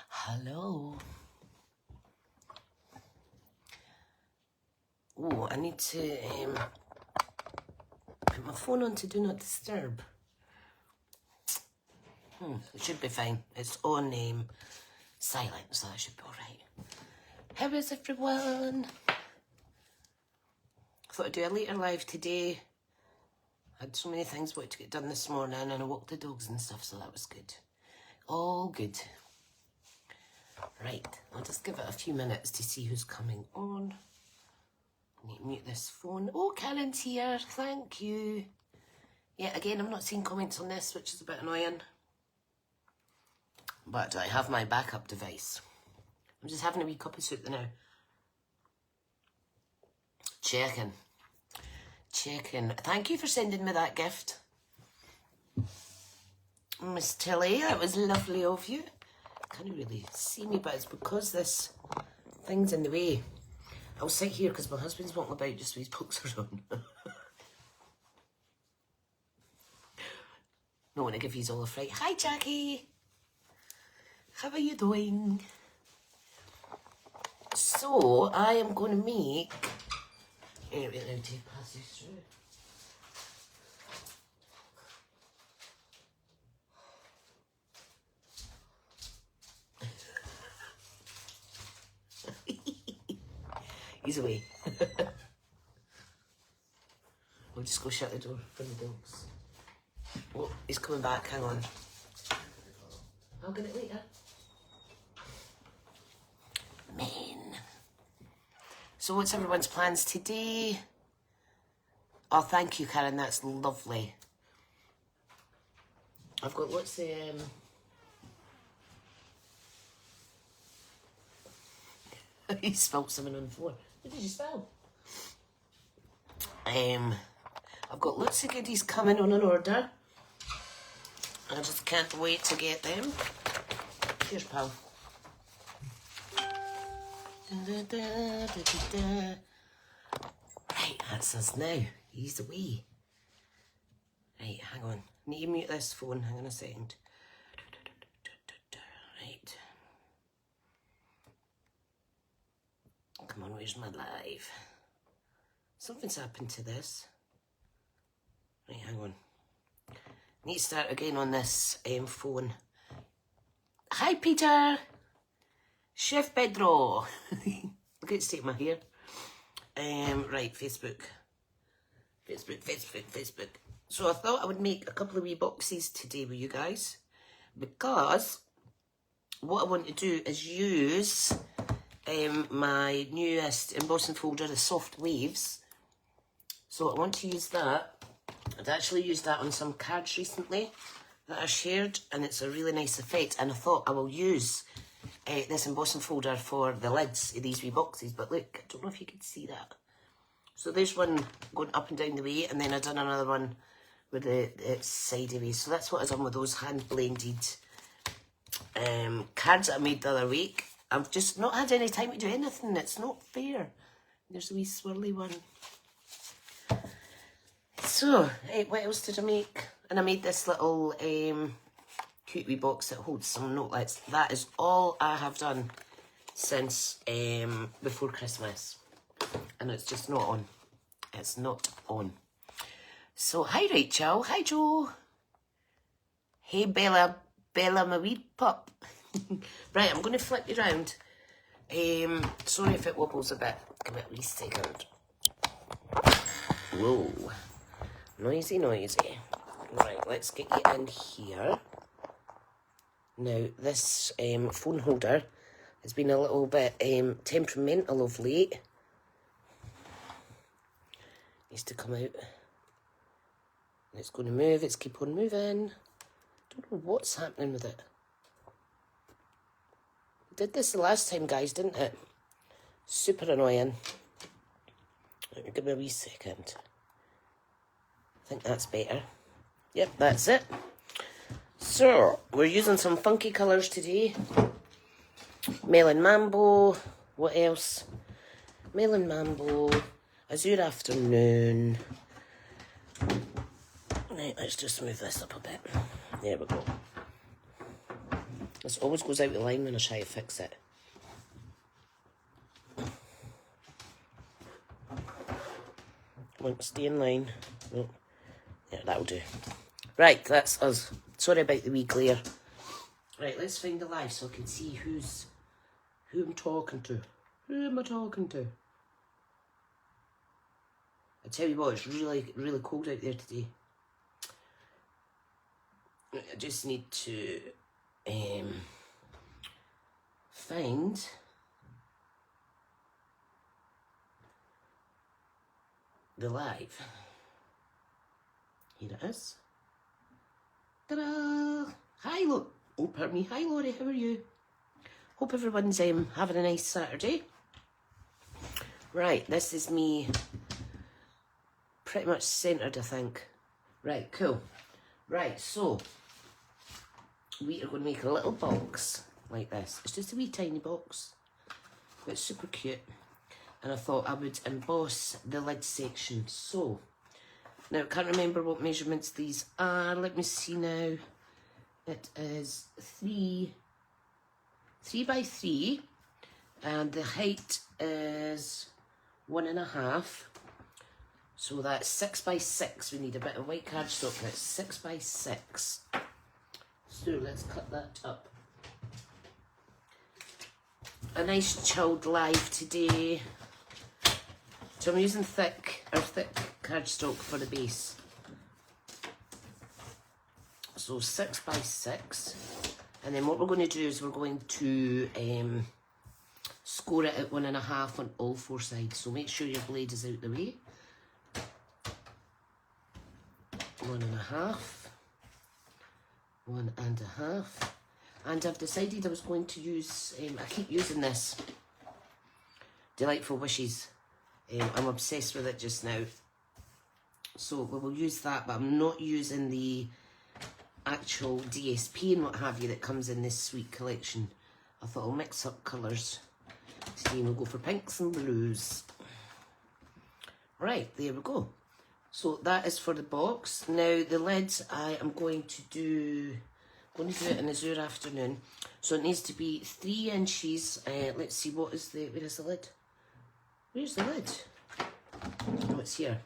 Hello. Oh, I need to put my phone on to do not disturb. It should be fine. It's on silent, so that should be alright. How is everyone? I thought I'd do a later live today. I had so many things I wanted to get done this morning, and I walked the dogs and stuff, so that was good. All good. Right, I'll just give it a few minutes to see who's coming on. I need to mute this phone. Oh, Karen's here. Thank you. Yeah, again, I'm not seeing comments on this, which is a bit annoying. But I have my backup device. I'm just having a wee cup of soup now. Checking. Thank you for sending me that gift. Miss Tilly, that was lovely of you. Can't really see me, but it's because this thing's in the way. I'll sit here because my husband's walking about just with his boxers on. Don't want to give you all a fright. Hi, Jackie. How are you doing? So, I am going to make... Wait now to pass this through. He's away. We'll just go shut the door for the dogs. Oh, he's coming back, hang on. I'll get it later. Man. So what's everyone's plans today? Oh, thank you, Karen, that's lovely. I've got lots of... You spelled something on the floor. What did you spell? I've got lots of goodies coming on an order. I just can't wait to get them. Here's pal. Right, that's us now. He's away. Right, hang on. Need to mute this phone. Hang on a second. Right. Come on, where's my live? Something's happened to this. Right, hang on. Need to start again on this phone. Hi, Peter. Chef Pedro. Look at state my hair. Right, Facebook. So I thought I would make a couple of wee boxes today with you guys, because what I want to do is use my newest embossing folder, the Soft Waves. So I want to use that. I'd actually used that on some cards recently that I shared, and it's a really nice effect, and I thought I will use this embossing folder for the lids of these wee boxes. But look, I don't know if you can see that. So there's one going up and down the way, and then I've done another one with it's sideways. So that's what I've done with those hand-blended cards that I made the other week. I've just not had any time to do anything. It's not fair. There's a wee swirly one. So, what else did I make? And I made this little cute wee box that holds some notelets. That is all I have done since before Christmas. And it's just not on. It's not on. So, hi Rachel. Hi Joe. Hey Bella. Bella, my wee pup. Right, I'm going to flip you around. Sorry if it wobbles a bit. Give it a wee second. Whoa. Noisy. Right, let's get you in here. Now, this phone holder has been a little bit temperamental of late. Needs to come out. It's going to move. It's keep on moving. Don't know what's happening with it. Did this the last time, guys, didn't it? Super annoying. Let me give me a wee second. I think that's better. Yep, that's it. So, we're using some funky colours today. Melon Mambo. What else? Melon Mambo. Azure Afternoon. Right, let's just move this up a bit. There we go. This always goes out of line when I try to fix it. Won't stay in line. Oh, yeah, that'll do. Right, that's us. Sorry about the wee glare. Right, let's find the live so I can see who I'm talking to. Who am I talking to? I tell you what, it's really, really cold out there today. I just need to find the live. Here it is. Ta-da! Hi, look. Oh, pardon me. Hi, Laurie. How are you? Hope everyone's having a nice Saturday. Right, this is me pretty much centred, I think. Right, cool. Right, so we are going to make a little box like this. It's just a wee tiny box, but it's super cute. And I thought I would emboss the lid section. So, now I can't remember what measurements these are. Let me see now. It is 3 by 3, and the height is 1.5. So that's 6 by 6. We need a bit of white cardstock. That's 6 by 6. So let's cut that up. A nice chilled live today. So I'm using thick cardstock for the base. So 6 by 6. And then what we're going to do is we're going to score it at 1.5 on all 4 sides. So make sure your blade is out the way. 1.5. 1.5. And I've decided I was going to use, I keep using this Delightful Wishes. I'm obsessed with it just now. So we will use that, but I'm not using the actual DSP and what have you that comes in this sweet collection. I thought I'll mix up colours. Today we'll go for pinks and blues. Right, there we go. So that is for the box. Now the lids I am going to do it in Azure Afternoon. So it needs to be 3 inches. Let's see, where is the lid? Where's the lid? Oh, it's here.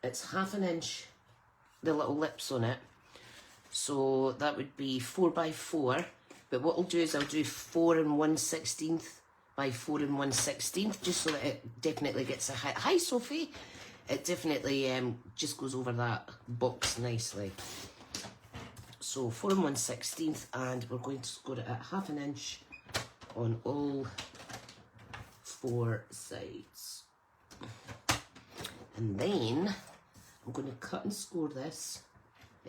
It's 1/2 inch, the little lips on it. So that would be 4 by 4. But what I'll do is I'll do 4 1/16 by 4 1/16, just so that it definitely gets a height. Hi, Sophie. It definitely just goes over that box nicely. So 4 1/16, and we're going to score it at 1/2 inch on all 4 sides. And then I'm going to cut and score this.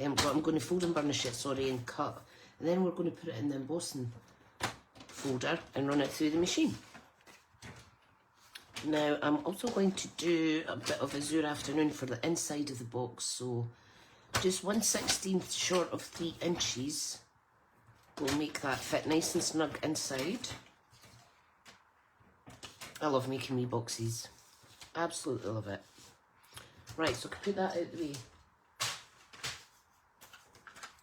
I'm going to fold and burnish it, sorry, and cut. And then we're going to put it in the embossing folder and run it through the machine. Now, I'm also going to do a bit of Azure Afternoon for the inside of the box. So, just 1/16 short of 3 inches will make that fit nice and snug inside. I love making wee boxes. Absolutely love it. Right, so I can put that out the way.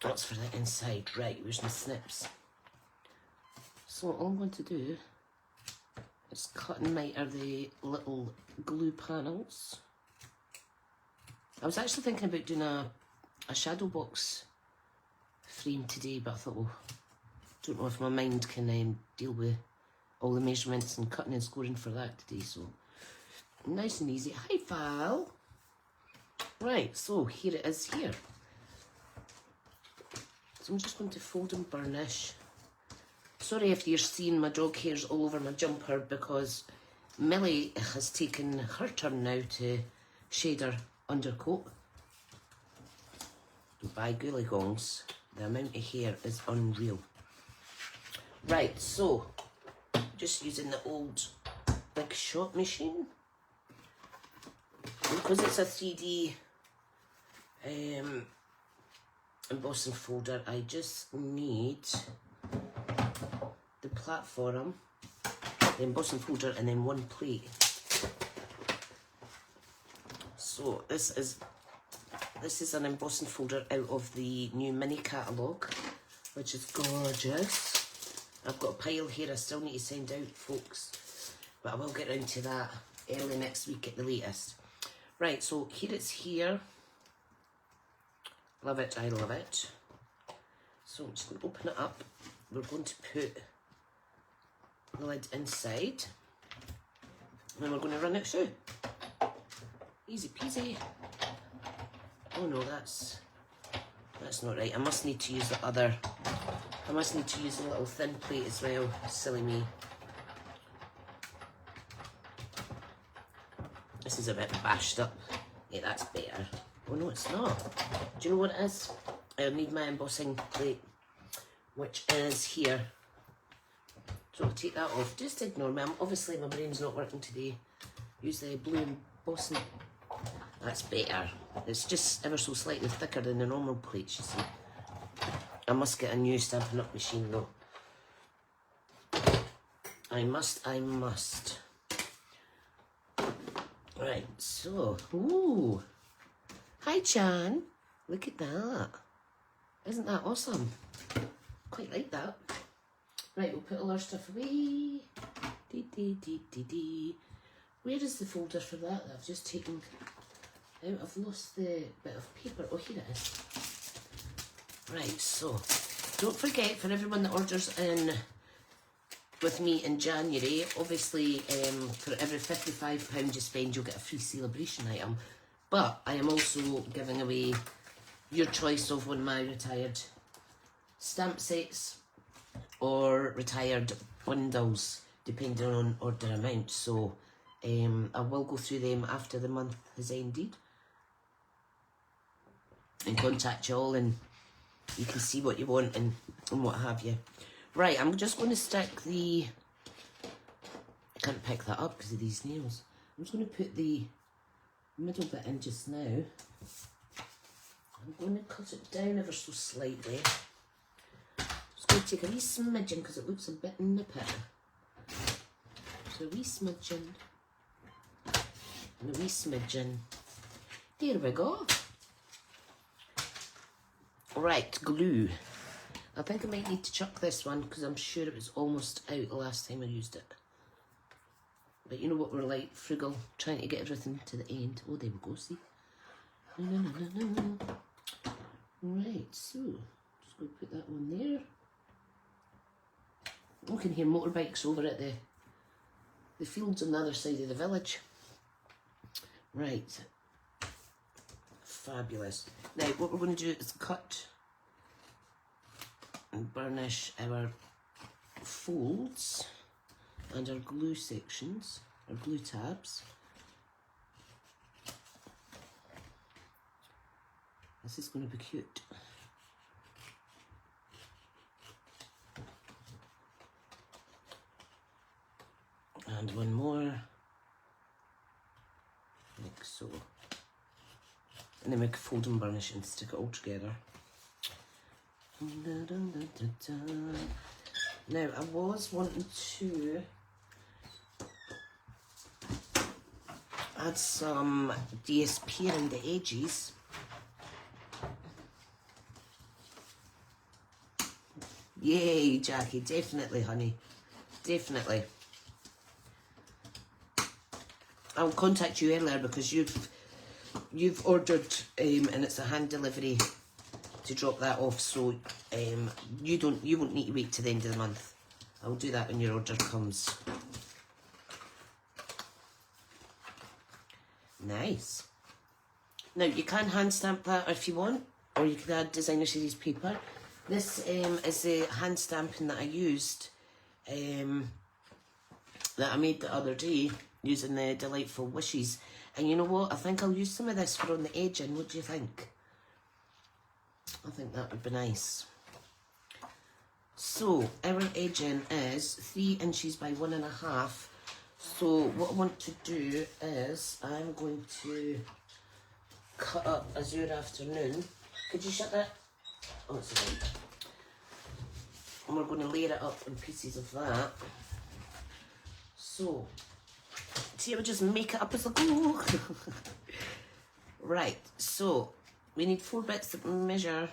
That's for the inside. Right, where's my snips? So all I'm going to do is cut and miter the little glue panels. I was actually thinking about doing a shadow box frame today, but I thought, well, don't know if my mind can deal with all the measurements and cutting and scoring for that today, so nice and easy. Hi, Val. Right, so here it is here. So I'm just going to fold and burnish. Sorry if you're seeing my dog hairs all over my jumper, because Millie has taken her turn now to shade her undercoat. By golly gongs, the amount of hair is unreal. Right, so just using the old Big Shot machine. Because it's a 3D embossing folder, I just need the platform, the embossing folder, and then one plate. So this is an embossing folder out of the new mini catalogue. which is gorgeous. I've got a pile here I still need to send out, folks, but I will get around to that early next week at the latest. Right, so here it's here. Love it, I love it. So I'm just going to open it up. We're going to put the lid inside. And then we're going to run it through. Easy peasy. Oh no, that's not right. I must need to use the other. I must need to use a little thin plate as well. Silly me. This is a bit bashed up. Yeah, that's better. Oh no, it's not. Do you know what it is? I need my embossing plate, which is here. So I'll take that off. Just ignore me. Obviously my brain's not working today. Use the blue embossing. That's better. It's just ever so slightly thicker than the normal plates, you see. I must get a new Stampin' Up machine though. I must. Right, so, ooh. Hi, Jan. Look at that. Isn't that awesome? Quite like that. Right, we'll put all our stuff away. Where is the folder for that I've just taken out? I've lost the bit of paper. Oh, here it is. Right, so don't forget, for everyone that orders in with me in January, obviously for every £55 you spend, you'll get a free celebration item. But I am also giving away your choice of one of my retired stamp sets or retired bundles, depending on order amount. So I will go through them after the month has ended and contact you all, and you can see what you want and what have you. Right, I'm just going to stick the... I can't pick that up because of these nails. I'm just going to put the middle bit in just now. I'm going to cut it down ever so slightly. Just going to take a wee smidgen because it looks a bit nippy. So a wee smidgen. And a wee smidgen. There we go. Right, glue. I think I might need to chuck this one because I'm sure it was almost out the last time I used it. But you know what we're like, frugal, trying to get everything to the end. Oh, there we go, see? No. Right, so, just going to put that one there. We can hear motorbikes over at the fields on the other side of the village. Right. Fabulous. Now, what we're going to do is cut and burnish our folds and our glue sections, our glue tabs. This is going to be cute. And one more, like so. And then we can fold and burnish and stick it all together. Now, I was wanting to add some DSP around the edges. Yay, Jackie, definitely, honey. Definitely. I'll contact you earlier because you've ordered and it's a hand delivery to drop that off, so you won't need to wait to the end of the month. I'll do that when your order comes. Nice. Now you can hand stamp that if you want, or you can add designer series paper. This is the hand stamping that I used, that I made the other day using the Delightful Wishes. And you know what? I think I'll use some of this for on the edging. What do you think? I think that would be nice. So our edging is 3 inches by 1.5. So what I want to do is I'm going to cut up Azure Afternoon. Could you shut that? Oh, it's alright. And we're going to layer it up in pieces of that. So, see, I would just make it up as I go. Right, so we need 4 bits that measure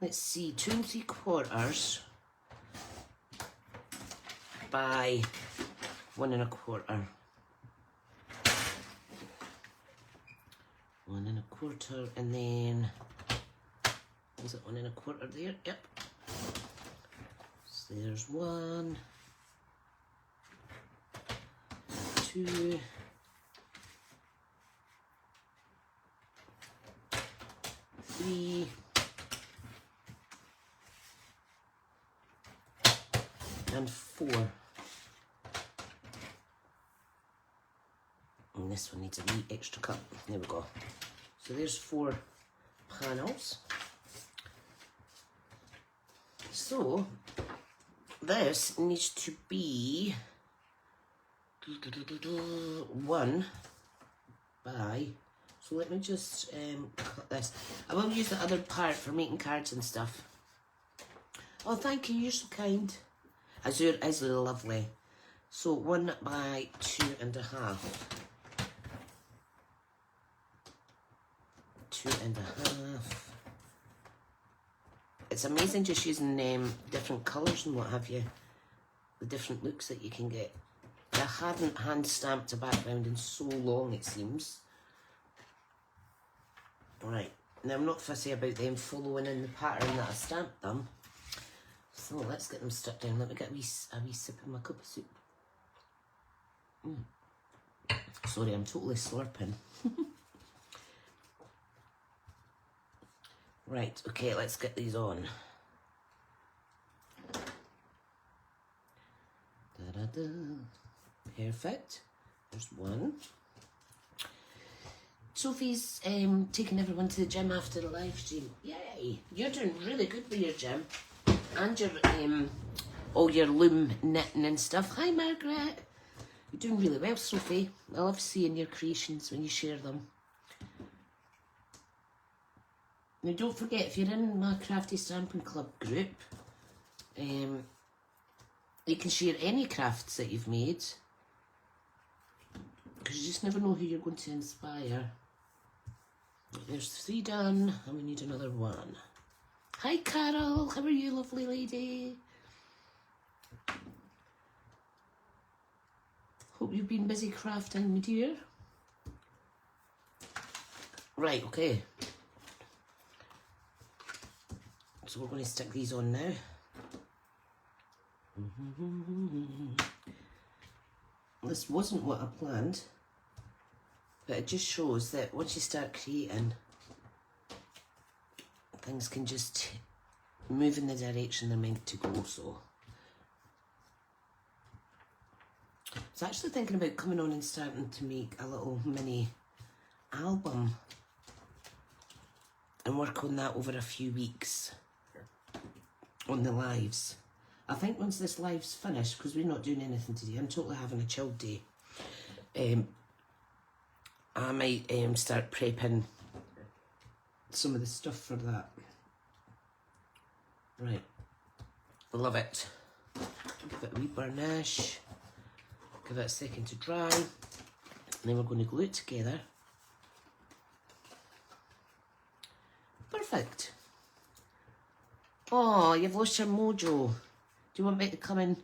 let's see, 2 3/4 by 1 1/4. 1 1/4, and then, is it 1 1/4 there? Yep. So there's 1, 2, 3, and 4. And this one needs a wee extra cut. There we go. So there's 4 panels. So this needs to be 1 by, so let me just cut this. I will use the other part for making cards and stuff. Oh, thank you, you're so kind. Azure is lovely. So 1 by 2 1/2. 2 1/2. It's amazing just using different colours and what have you. The different looks that you can get. I haven't hand stamped a background in so long, it seems. Right, now I'm not fussy about them following in the pattern that I stamped them. So let's get them stuck down. Let me get a wee sip of my cup of soup. Sorry, I'm totally slurping. Right, okay, let's get these on. Da-da-da. Perfect. There's 1. Sophie's taking everyone to the gym after the live stream. Yay! You're doing really good with your gym. And your all your loom knitting and stuff. Hi Margaret. You're doing really well, Sophie. I love seeing your creations when you share them. Now don't forget, if you're in my Crafty Stampin' Club group, you can share any crafts that you've made, because you just never know who you're going to inspire. There's 3 done, and we need another 1. Hi Carol, how are you, lovely lady? Hope you've been busy crafting, my dear. Right, okay. So we're going to stick these on now. This wasn't what I planned, but it just shows that once you start creating, things can just move in the direction they're meant to go. So I was actually thinking about coming on and starting to make a little mini album and work on that over a few weeks on the lives. I think once this live's finished, because we're not doing anything today, I'm totally having a chilled day, I might start prepping some of the stuff for that. Right, love it. Give it a wee burnish, give it a second to dry, and then we're going to glue it together. Perfect. Oh, you've lost your mojo. Do you want me to come and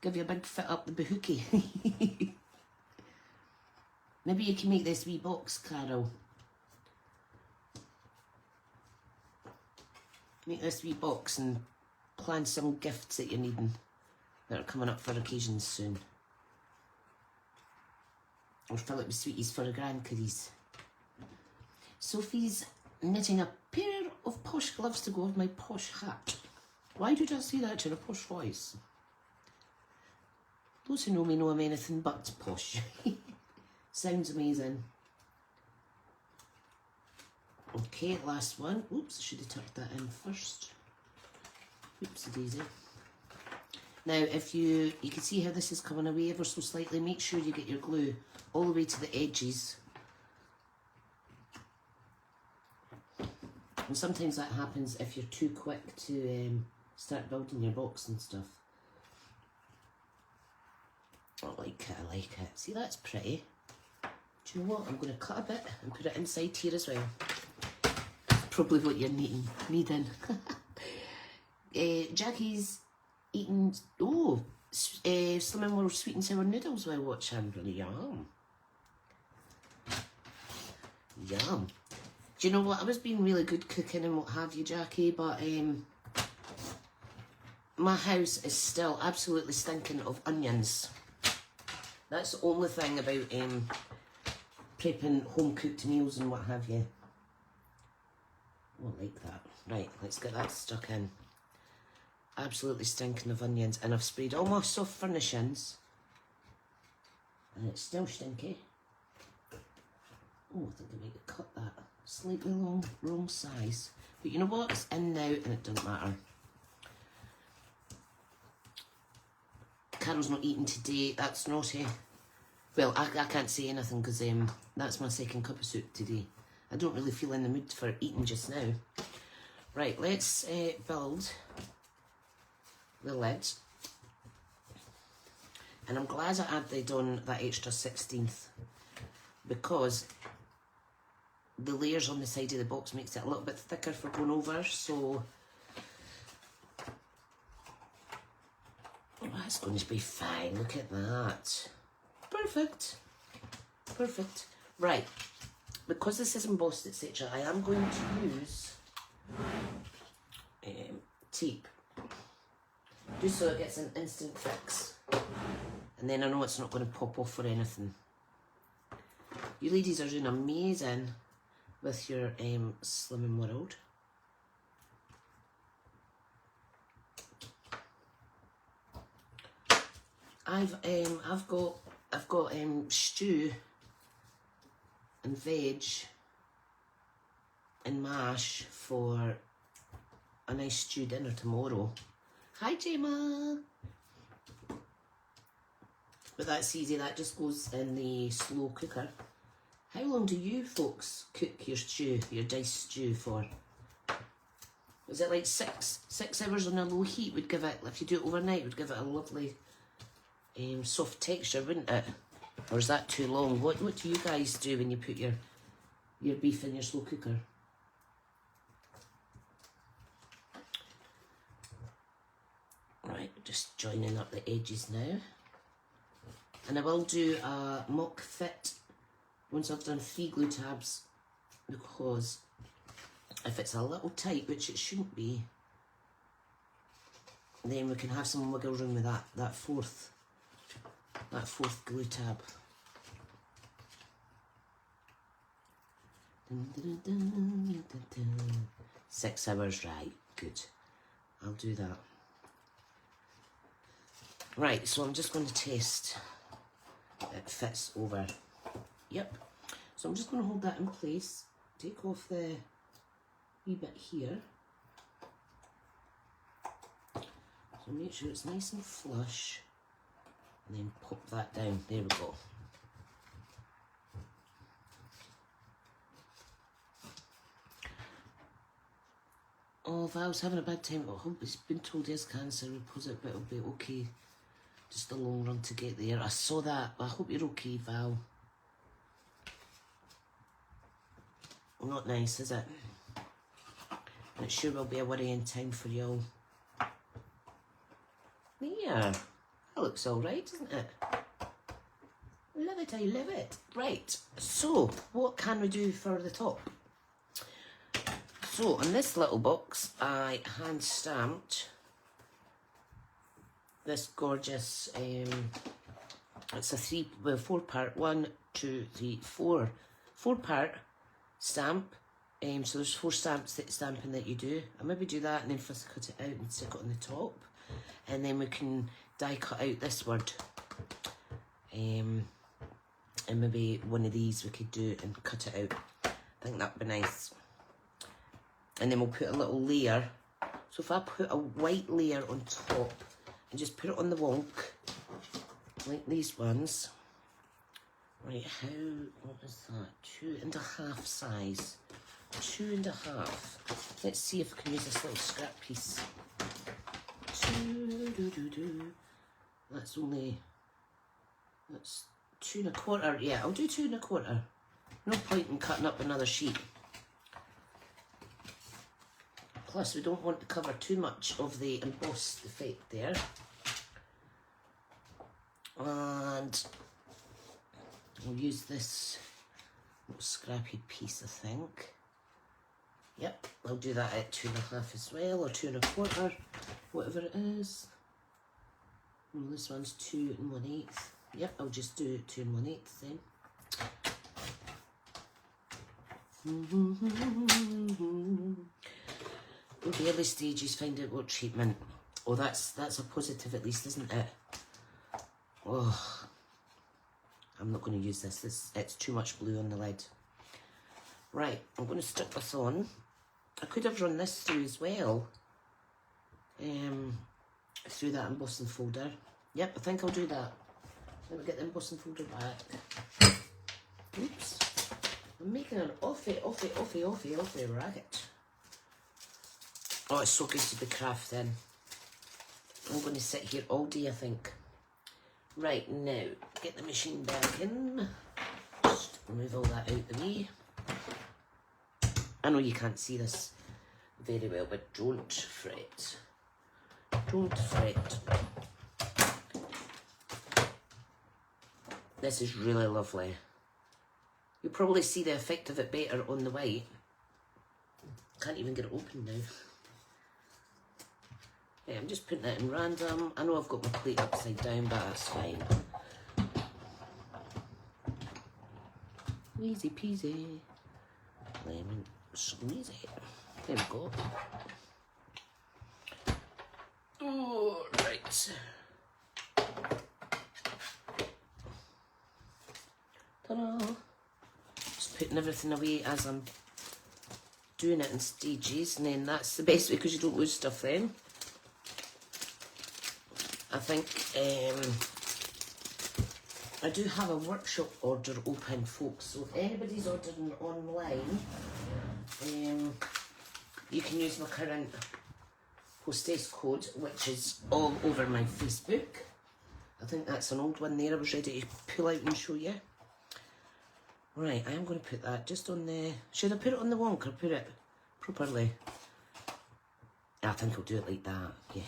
give you a big fit up the bahookie? Maybe you can make this wee box, Carol. Make this wee box and plan some gifts that you're needing that are coming up for occasions soon. Or fill it with sweeties for the grandkiddies. Sophie's knitting a pair of posh gloves to go with my posh hat. Why did I say that in a posh voice? Those who know me know I'm anything but posh. Sounds amazing. Okay, last one. Oops, I should have tucked that in first. Oopsie daisy. Now, if you can see how this is coming away ever so slightly, make sure you get your glue all the way to the edges. And sometimes that happens if you're too quick to start building your box and stuff. I like it, I like it. See, that's pretty. Do you know what? I'm going to cut a bit and put it inside here as well. Probably what you're needing. Jackie's eating, Slim and World sweet and sour noodles while watching. Yum. Yum. Do you know what? I was being really good cooking and what have you, Jackie, but my house is still absolutely stinking of onions. That's the only thing about prepping home-cooked meals and what have you. Won't like that. Right, let's get that stuck in. Absolutely stinking of onions. And I've sprayed all my soft furnishings. And it's still stinky. Oh, I think I might cut that slightly wrong size. But you know what? It's in now and it doesn't matter. Carol's not eating today. That's naughty. Well, I can't say anything because that's my second cup of soup today. I don't really feel in the mood for eating just now. Right, let's build the lid. And I'm glad I added on that extra 16th because the layers on the side of the box makes it a little bit thicker for going over, so that's going to be fine. Look at that. Perfect. Perfect. Right. Because this is embossed, etc., I am going to use tape. Just so it gets an instant fix. And then I know it's not going to pop off or anything. You ladies are doing amazing with your Slimming World. I've got stew and veg and mash for a nice stew dinner tomorrow. Hi, Gemma. But that's easy. That just goes in the slow cooker. How long do you folks cook your stew, your diced stew for? Is it like 6 hours on a low heat would give it, if you do it overnight, would give it a lovely soft texture, wouldn't it? Or is that too long? What do you guys do when you put your beef in your slow cooker? Right, just joining up the edges now. And I will do a mock fit once I've done 3 glue tabs, because if it's a little tight, which it shouldn't be, then we can have some wiggle room with that fourth glue tab. 6 hours, right, good. I'll do that. Right, so I'm just going to test it fits over. Yep. So I'm just going to hold that in place, take off the wee bit here. So make sure it's nice and flush, and then pop that down. There we go. Oh, Val's having a bad time. I hope he's been told he has cancer. We pose it, but it'll be okay. Just a long run to get there. I saw that. I hope you're okay, Val. Not nice, is it? And it sure will be a worrying time for you all. There. That looks alright, doesn't it? Love it, I love it. Right, so what can we do for the top? So on this little box, I hand stamped this gorgeous, it's a 4-part, 1, 2, 3, 4, 4-part stamp. So there's 4 stamps that stamping that you do. I maybe do that and then first cut it out and stick it on the top, and then we can die cut out this word. And maybe one of these we could do and cut it out. I think that'd be nice. And then we'll put a little layer. So if I put a white layer on top and just put it on the wonk, like these ones. Right, what is that? 2.5 size. 2.5. Let's see if we can use this little scrap piece. That's 2.25. Yeah, I'll do 2.25. No point in cutting up another sheet. Plus, we don't want to cover too much of the embossed effect there. And we'll use this little scrappy piece, I think. Yep, I'll do that at 2.5 as well, or 2 1/4, whatever it is. Well, this one's 2 1/8. Yep, I'll just do 2 1/8 then. The early stages, find out what treatment. Oh, that's a positive at least, isn't it? Oh, I'm not going to use this. It's too much blue on the lid. Right, I'm going to stick this on. I could have run this through as well. Through that embossing folder. Yep, I think I'll do that. Let me get the embossing folder back. Oops. I'm making an offie racket. Oh, it's so good to be crafting. I'm going to sit here all day, I think. Right, now, get the machine back in. Just move all that out the way. I know you can't see this very well, but don't fret. Don't fret. This is really lovely. You'll probably see the effect of it better on the white. Can't even get it open now. Yeah, I'm just putting it in random. I know I've got my plate upside down, but that's fine. Easy peasy. Lemon squeeze it. There we go. Oh, right. Ta-da. Just putting everything away as I'm doing it in stages, and then that's the best way because you don't lose stuff then. I think I do have a workshop order open, folks, so if anybody's ordering online, you can use my current hostess code, which is all over my Facebook. I think that's an old one there I was ready to pull out and show you. Right, I am going to put that just on the... Should I put it on the wonk or put it properly? I think I'll do it like that, yeah.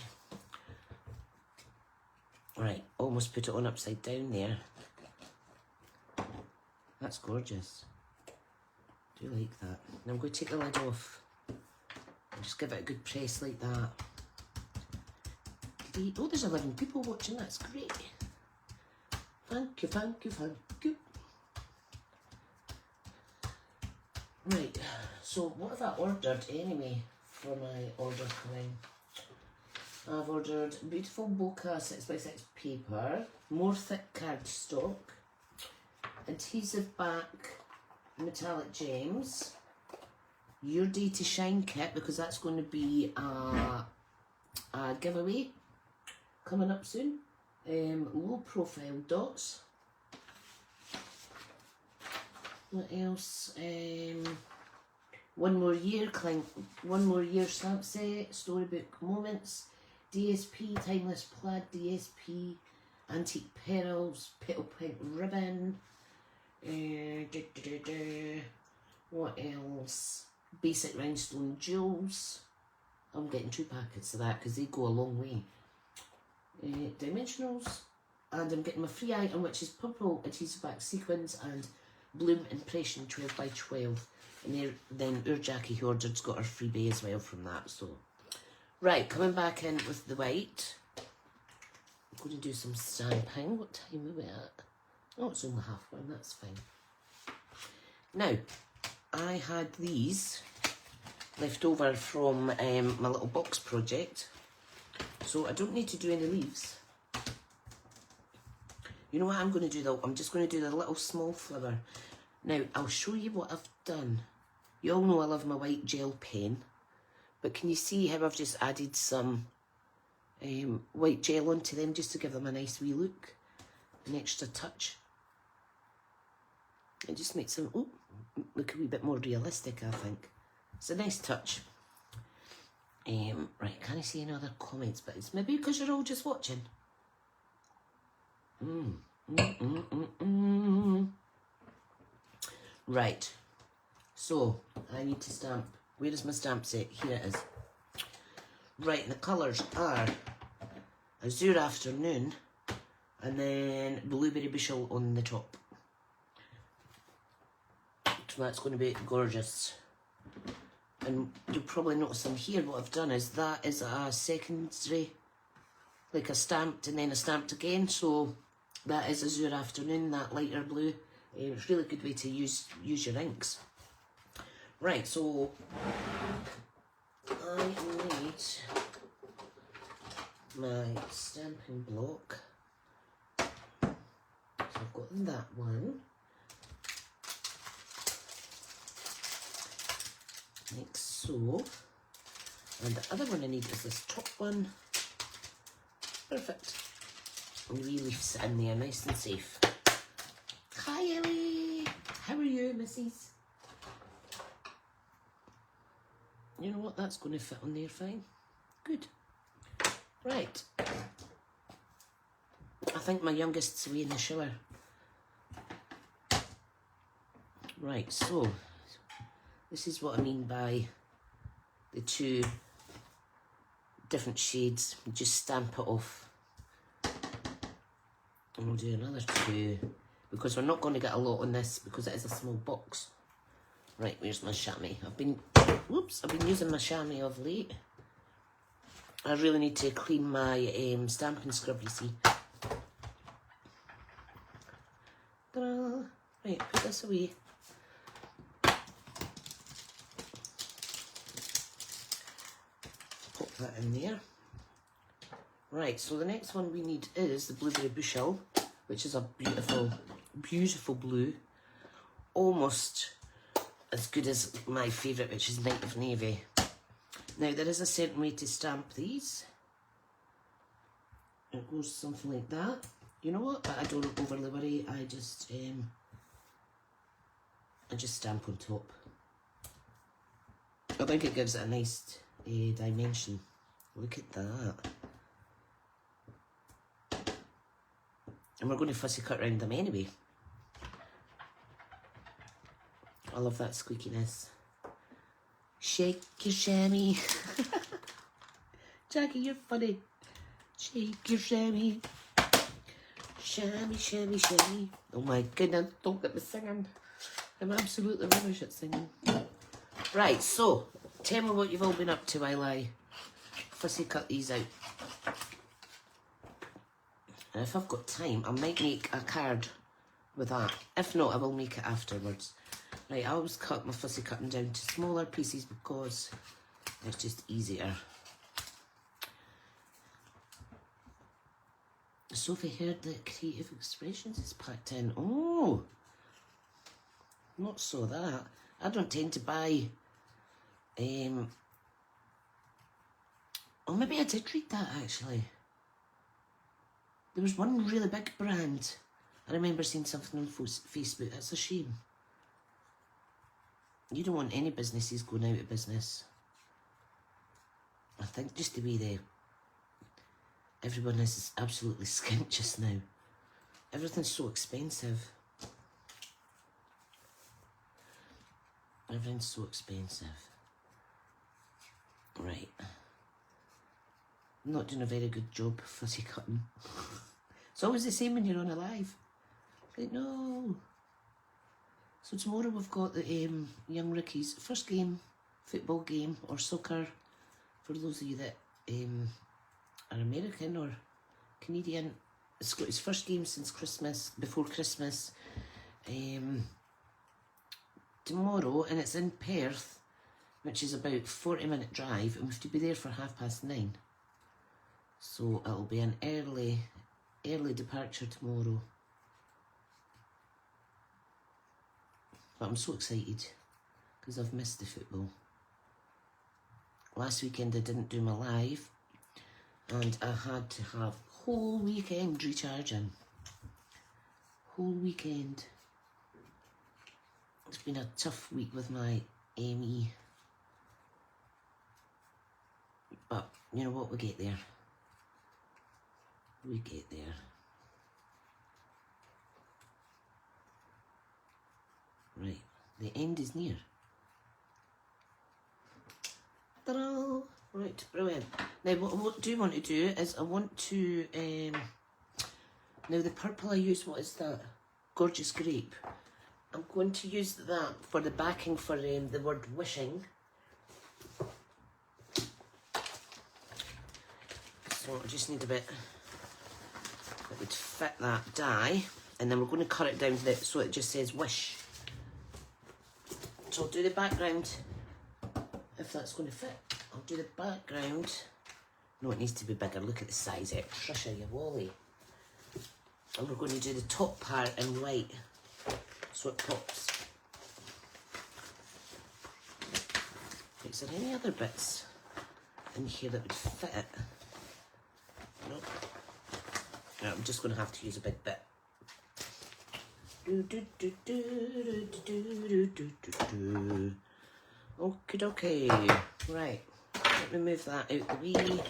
Right, almost put it on upside down there. That's gorgeous. Do like that. Now I'm going to take the lid off. And just give it a good press like that. Oh, there's 11 people watching. That's great. Thank you, thank you, thank you. Right, so what have I ordered anyway for my order coming? I've ordered beautiful bokeh 6x6 paper, more thick cardstock, adhesive back metallic gems, Your Day to Shine kit, because that's going to be a giveaway coming up soon. Low profile dots. What else? One More Year stamp set, storybook moments, DSP timeless plaid DSP, antique pearls, petal pink ribbon. What else? Basic rhinestone jewels. I'm getting 2 packets of that because they go a long way. Dimensionals, and I'm getting my free item, which is purple adhesive back sequins and bloom impression 12x12. And then our Jackie who ordered's got her freebie as well from that. So, right, coming back in with the white. I'm going to do some stamping. What time are we at? Oh, it's only 1:30. That's fine. Now, I had these left over from my little box project, so I don't need to do any leaves. You know what I'm going to do though? I'm just going to do the little small flower. Now, I'll show you what I've done. You all know I love my white gel pen, but can you see how I've just added some white gel onto them just to give them a nice wee look, an extra touch. It just makes them look a wee bit more realistic, I think. It's a nice touch. Right, can I see any other comments? But it's maybe because you're all just watching. Right, so I need to stamp. Where is my stamp set? Here it is. Right, and the colours are Azure Afternoon and then Blueberry Bushel on the top. So that's going to be gorgeous. And you'll probably notice on here what I've done is that is a secondary, like a stamped and then a stamped again. So that is Azure Afternoon, that lighter blue. It's a really good way to use your inks. Right, so I need my stamping block. So I've got that one. Like so. And the other one I need is this top one. Perfect. And the wee leaf sitting there nice and safe. Hi Ellie! How are you, Mrs.? You know what, that's going to fit on there fine. Good. Right. I think my youngest's away in the shower. Right, so this is what I mean by the two different shades. You just stamp it off. And we'll do another two because we're not going to get a lot on this because it is a small box. Right, where's my chamois? I've been using my chamois of late. I really need to clean my stamping scrub, you see. Ta-da! Right, put this away. Pop that in there. Right, so the next one we need is the Blueberry Bushel, which is a beautiful, beautiful blue. Almost as good as my favourite, which is Night of Navy. Now, there is a certain way to stamp these. It goes something like that. You know what? But I don't overly worry. I just stamp on top. I think it gives it a nice dimension. Look at that. And we're going to fussy cut around them anyway. I love that squeakiness. Shake your chamois. Jackie, you're funny. Shake your chamois. Chamois, chamois, chamois. Oh my goodness, don't get me singing. I'm absolutely rubbish at singing. Right, so, tell me what you've all been up to while I fussy cut these out. And if I've got time, I might make a card with that. If not, I will make it afterwards. Right, I always cut my fussy cutting down to smaller pieces because it's just easier. Sophie heard that Creative Expressions is packed in. Oh, not so that. I don't tend to buy, oh, maybe I did read that actually. There was one really big brand. I remember seeing something on Facebook. That's a shame. You don't want any businesses going out of business. I think just the way everyone is absolutely skint just now. Everything's so expensive. Everything's so expensive. Right. I'm not doing a very good job fussy cutting. It's always the same when you're on a live. Like, no. So tomorrow we've got the young rookies' first game, football game or soccer, for those of you that are American or Canadian. It's got his first game since Christmas, before Christmas, tomorrow, and it's in Perth, which is about 40-minute drive, and we have to be there for 9:30. So it'll be an early departure tomorrow. But I'm so excited because I've missed the football. Last weekend I didn't do my live and I had to have whole weekend recharging. Whole weekend. It's been a tough week with my ME. But you know what, we get there. We get there. Right, the end is near. Ta-da! Right, brilliant. Now what I do want to do is I want to, now the purple I use, what is that? Gorgeous Grape. I'm going to use that for the backing for the word wishing. So I just need a bit that would fit that die, and then we're going to cut it down so it just says wish. So I'll do the background, if that's going to fit. I'll do the background. No, it needs to be bigger. Look at the size of it. Tricia, you wally. And we're going to do the top part in white, so it pops. Is there any other bits in here that would fit it? Nope. No, I'm just going to have to use a big bit. Okie dokie. Right, let me move that out the way.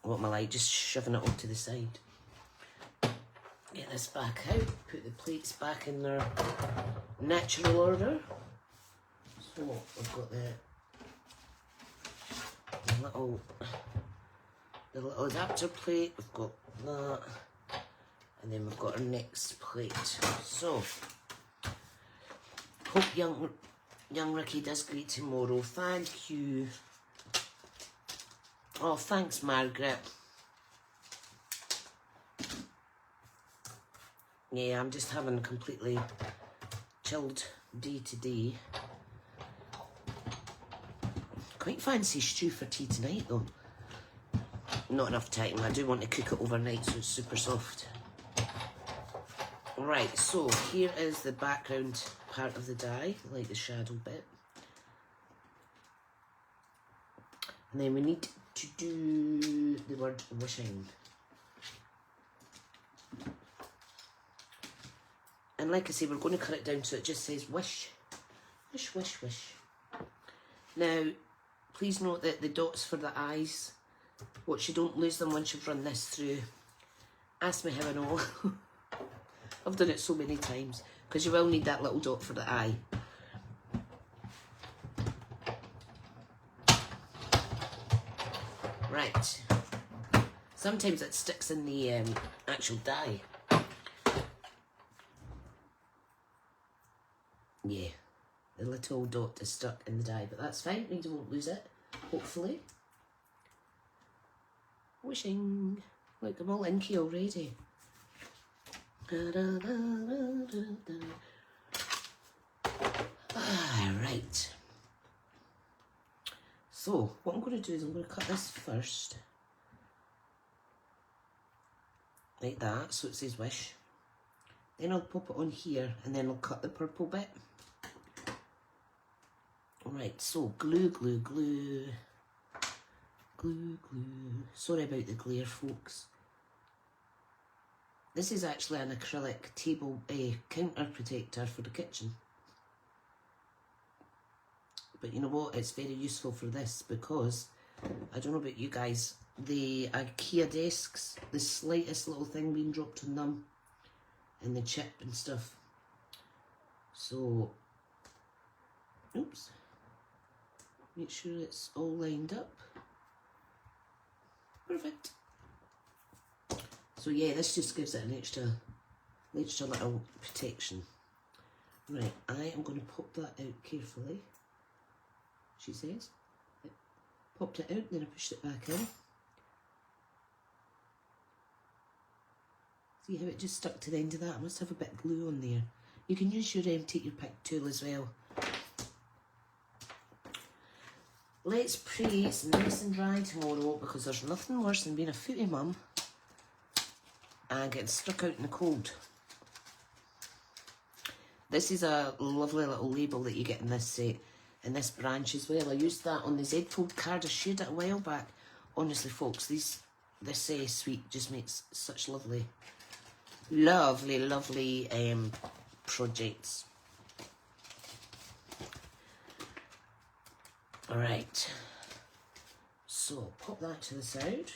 What am I like? Just shoving it onto the side. Get this back out, put the plates back in their natural order. So we've got the little adapter plate, we've got that, and then we've got our next plate. So, hope young Ricky does great tomorrow. Thank you. Oh, thanks, Margaret. Yeah, I'm just having a completely chilled day today. Quite fancy stew for tea tonight though. Not enough time. I do want to cook it overnight so it's super soft. Right, so here is the background part of the die, like the shadow bit. And then we need to do the word wishing. And like I say, we're going to cut it down so it just says wish. Wish, wish, wish. Now, please note that the dots for the eyes, watch you don't lose them once you've run this through. Ask me how I know. I've done it so many times, because you will need that little dot for the eye. Right. Sometimes it sticks in the actual die. Yeah, the little dot is stuck in the die, but that's fine, means I won't lose it, hopefully. Wishing. Look, I'm all inky already. Right. So, what I'm going to do is I'm going to cut this first. Like that, so it says wish. Then I'll pop it on here, and then I'll cut the purple bit. Alright, so glue, glue, glue. Glue, glue. Sorry about the glare, folks. This is actually an acrylic table counter protector for the kitchen. But you know what? It's very useful for this because, I don't know about you guys, the IKEA desks, the slightest little thing being dropped on them, and the chip and stuff. So, oops. Make sure it's all lined up. Perfect. So yeah, this just gives it an extra little protection. Right, I am going to pop that out carefully. She says. Popped it out, then I pushed it back in. See how it just stuck to the end of that? I must have a bit of glue on there. You can use your take your pick tool as well. Let's pray it's nice and dry tomorrow, because there's nothing worse than being a footy mum and getting stuck out in the cold. This is a lovely little label that you get in this set, in this branch as well. I used that on the Z-fold card. I shared it a while back. Honestly, folks, this suite just makes such lovely projects. Alright, so pop that to the side,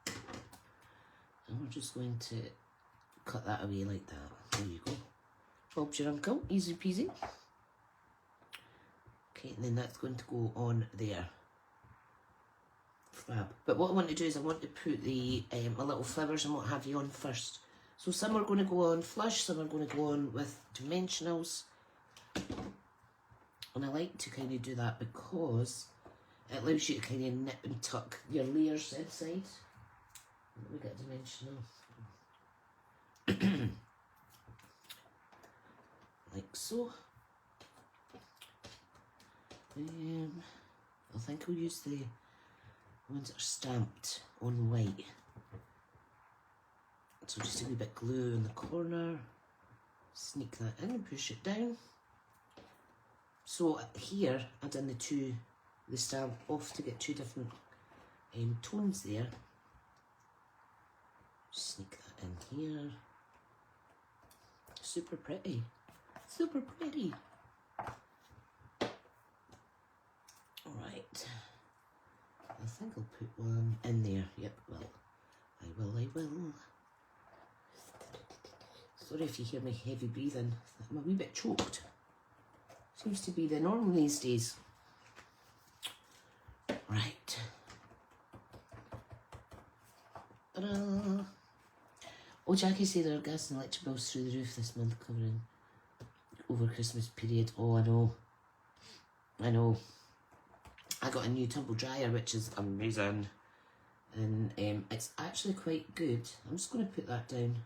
and we're just going to cut that away like that. There you go. Bob's your uncle, easy peasy. Okay, and then that's going to go on there. Fab. But what I want to do is I want to put the my little flowers and what have you on first. So some are going to go on flush, some are going to go on with dimensionals. And I like to kind of do that because it allows you to kind of nip and tuck your layers inside. Let me get dimensional. Like so. I think I'll use the ones that are stamped on white. So just a wee bit glue in the corner. Sneak that in and push it down. So here I've done the stamp off to get two different tones there. Sneak that in here. Super pretty. Super pretty. Alright. I think I'll put one in there. Yep, well, I will. Sorry if you hear me heavy breathing. I'm a wee bit choked. Seems to be the norm these days. Right. Ta-da. Oh, Jackie said there are gas and electric bills through the roof this month covering over Christmas period. Oh, I know. I got a new tumble dryer, which is amazing. And it's actually quite good. I'm just going to put that down.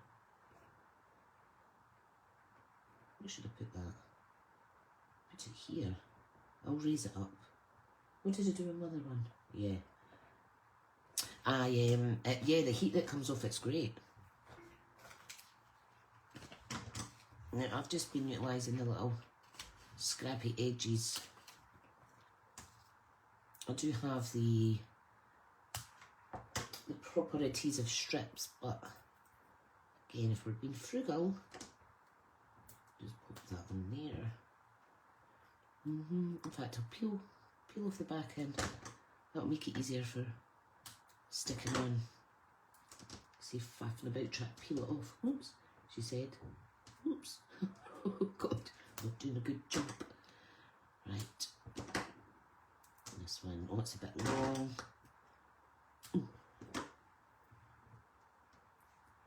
Where should I put that? Put it here. I'll raise it up. What did I do with my other one? Yeah. Yeah, the heat that comes off it's great. Now I've just been utilising the little scrappy edges. I do have the proper adhesive strips, but again, if we're being frugal, just pop that on there. In fact, I'll peel off the back end. That'll make it easier for sticking on. See, faffing about trying to peel it off. Oops, she said. Oops. Oh God, not doing a good job. Right. This one, oh, it's a bit long. Ooh.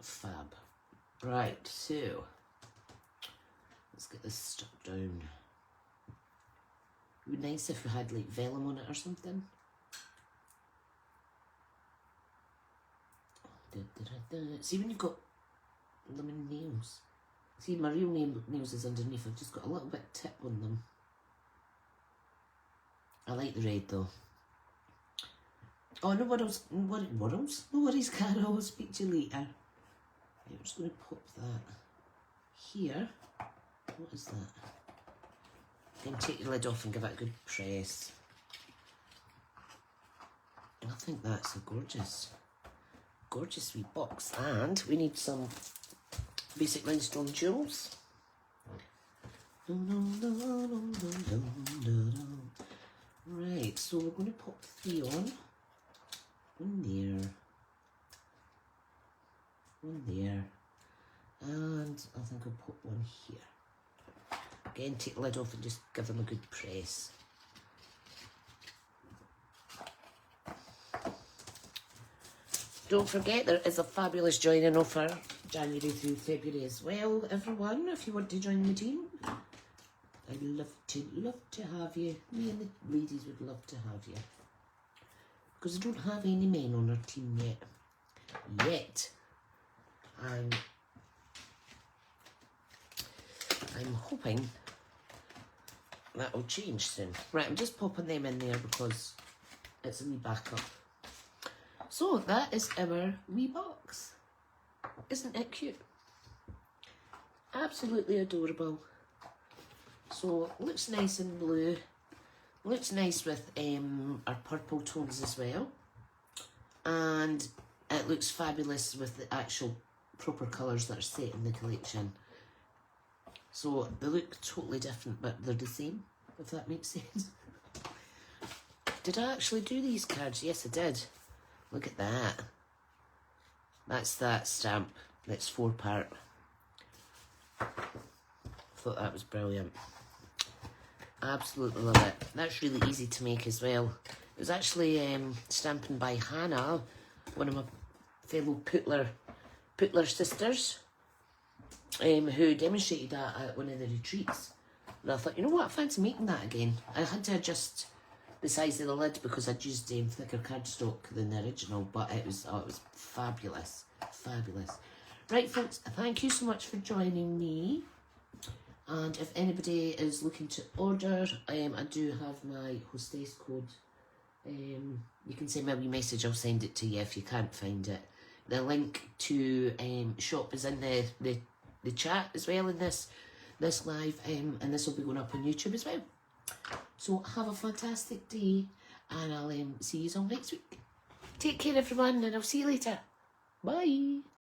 Fab. Right, so let's get this stuck down. It would be nice if we had like vellum on it or something. See, when you've got lemon nails, see my real nails is underneath. I've just got a little bit tip on them. I like the red though. Oh, no worries. No worries, Carol. I'll speak to you later. Right, I'm just going to pop that here. What is that? Then take your lid off and give it a good press. I think that's a gorgeous wee box. And we need some basic rhinestone jewels. Right, so we're going to pop 3 on. One there, and I think I'll put one here. Again, take the lid off and just give them a good press. Don't forget there is a fabulous joining offer January through February as well, everyone, if you want to join the team. I'd love to have you. Me and the ladies would love to have you. Because I don't have any men on our team yet. I'm hoping that will change soon. Right, I'm just popping them in there because it's a wee backup. So that is our wee box. Isn't it cute? Absolutely adorable. So looks nice in blue. Looks nice with our purple tones as well. And it looks fabulous with the actual proper colours that are set in the collection. So they look totally different, but they're the same, if that makes sense. Did I actually do these cards? Yes, I did. Look at that. That's that stamp. That's 4-part. Thought that was brilliant. Absolutely love it. That's really easy to make as well. It was actually Stampin by Hannah, one of my fellow Putler sisters, who demonstrated that at one of the retreats. And I thought, you know what, I fancy making that again. I had to adjust the size of the lid because I'd used thicker cardstock than the original, but it was fabulous, fabulous. Right, folks, thank you so much for joining me. And if anybody is looking to order, I do have my hostess code. You can send me a wee message, I'll send it to you if you can't find it. The link to shop is in the chat as well in this live, and this will be going up on YouTube as well. So have a fantastic day, and I'll see you all next week. Take care, everyone, and I'll see you later. Bye.